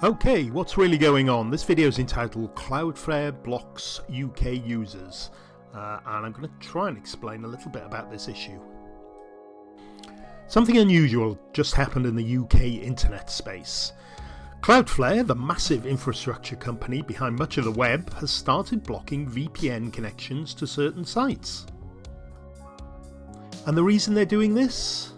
Okay, what's really going on? This video is entitled Cloudflare Blocks UK Users, and I'm going to try and explain a little bit about this issue. Something unusual just happened in the UK internet space. Cloudflare, the massive infrastructure company behind much of the web, has started blocking VPN connections to certain sites. And the reason they're doing this?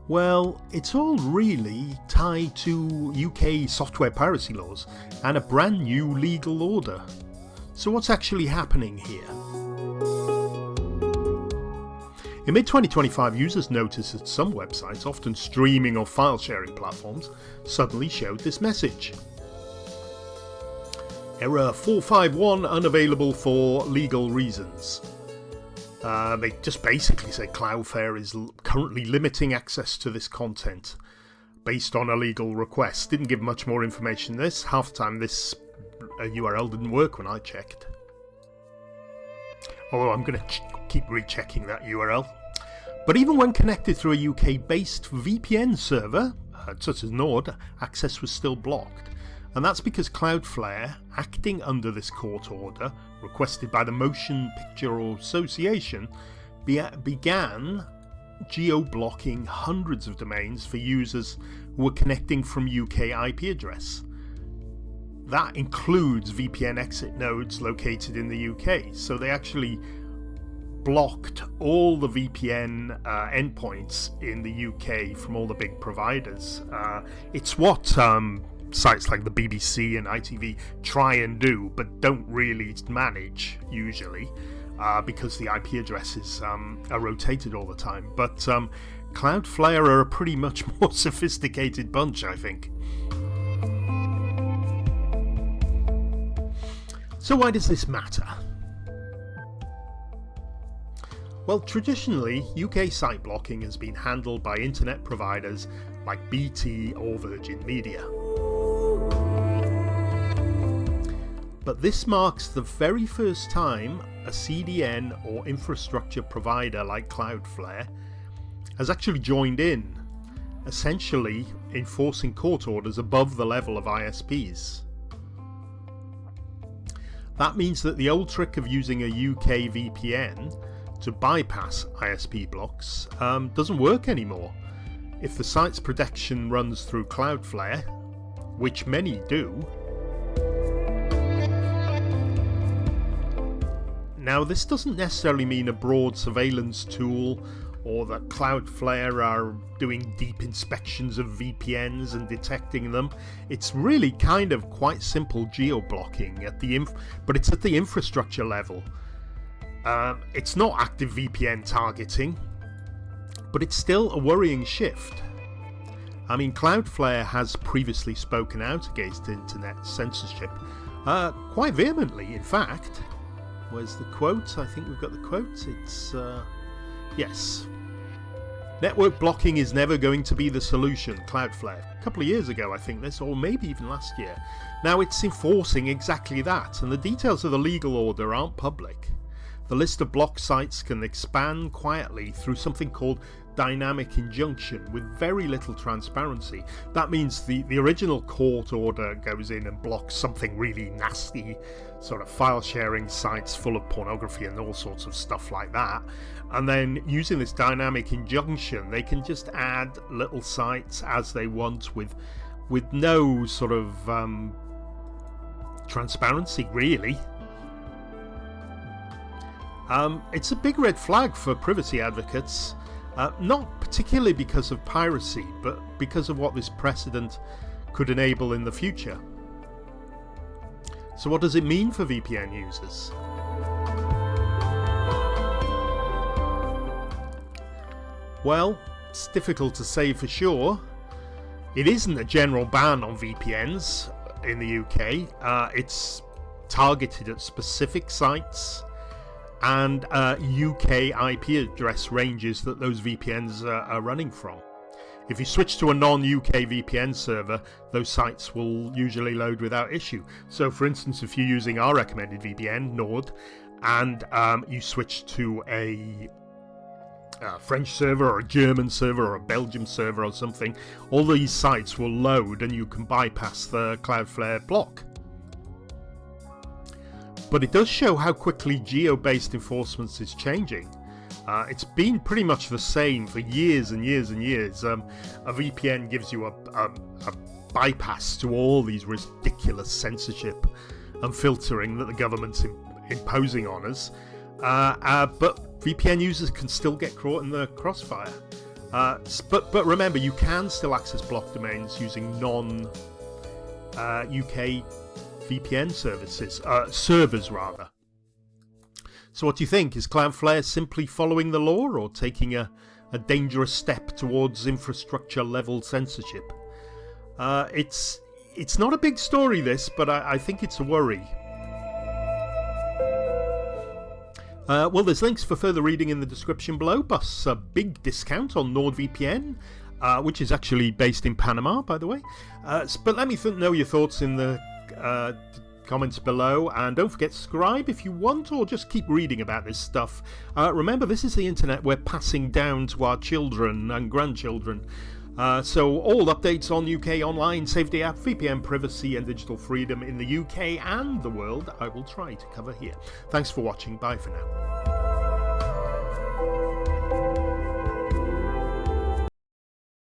Well, it's all really tied to UK software piracy laws and a brand new legal order. So what's actually happening here? In mid-2025, users noticed that some websites, often streaming or file sharing platforms, suddenly showed this message. Error 451 unavailable for legal reasons. They just basically say Cloudflare is currently limiting access to this content based on a legal request. Didn't give much more information than this. Half the time this URL didn't work when I checked. Although I'm going to keep rechecking that URL. But even when connected through a UK-based VPN server, such as Nord, access was still blocked. And that's because Cloudflare, acting under this court order requested by the Motion Picture Association, began geo-blocking hundreds of domains for users who were connecting from UK IP address. That includes VPN exit nodes located in the UK, so they actually blocked all the VPN endpoints in the UK from all the big providers. It's what sites like the BBC and ITV try and do, but don't really manage usually, because the IP addresses are rotated all the time. But Cloudflare are a pretty much more sophisticated bunch, I think. So why does this matter? Well, traditionally, UK site blocking has been handled by internet providers like BT or Virgin Media. But this marks the very first time a CDN or infrastructure provider like Cloudflare has actually joined in, essentially enforcing court orders above the level of ISPs. That means that the old trick of using a UK VPN to bypass ISP blocks doesn't work anymore. If the site's protection runs through Cloudflare, which many do. Now, this doesn't necessarily mean a broad surveillance tool or that Cloudflare are doing deep inspections of VPNs and detecting them. It's really kind of quite simple geo-blocking but it's at the infrastructure level. It's not active VPN targeting, but it's still a worrying shift. I mean, Cloudflare has previously spoken out against internet censorship, quite vehemently, in fact. Where's the quote? I think we've got the quote. It's, yes. Network blocking is never going to be the solution, Cloudflare. A couple of years ago, I think this, or maybe even last year. Now it's enforcing exactly that, and the details of the legal order aren't public. The list of blocked sites can expand quietly through something called dynamic injunction with very little transparency. That means the original court order goes in and blocks something really nasty, sort of file sharing sites full of pornography and all sorts of stuff like that. And then using this dynamic injunction, they can just add little sites as they want with no sort of transparency, really. It's a big red flag for privacy advocates, not particularly because of piracy, but because of what this precedent could enable in the future. So what does it mean for VPN users? Well, it's difficult to say for sure. It isn't a general ban on VPNs in the UK. It's targeted at specific sites and UK IP address ranges that those VPNs are running from. If you switch to a non-UK VPN server, those sites will usually load without issue. So for instance, if you're using our recommended VPN, Nord, and you switch to a French server or a German server or a Belgium server or something, all these sites will load and you can bypass the Cloudflare block. But it does show how quickly geo-based enforcement is changing. It's been pretty much the same for years and years and years. A VPN gives you a bypass to all these ridiculous censorship and filtering that the government's imposing on us. But VPN users can still get caught in the crossfire. But remember, you can still access block domains using non-UK VPN servers rather. So what do you think? Is Cloudflare simply following the law or taking a dangerous step towards infrastructure level censorship? It's not a big story, this, but I think it's a worry. Well, there's links for further reading in the description below, plus a big discount on NordVPN, which is actually based in Panama, by the way. But let me know your thoughts in the comments below, and don't forget to subscribe if you want, or just keep reading about this stuff. Remember, this is the internet we're passing down to our children and grandchildren. So all updates on UK online safety app, VPN privacy and digital freedom in the UK and the world, I will try to cover here. Thanks for watching. Bye for now.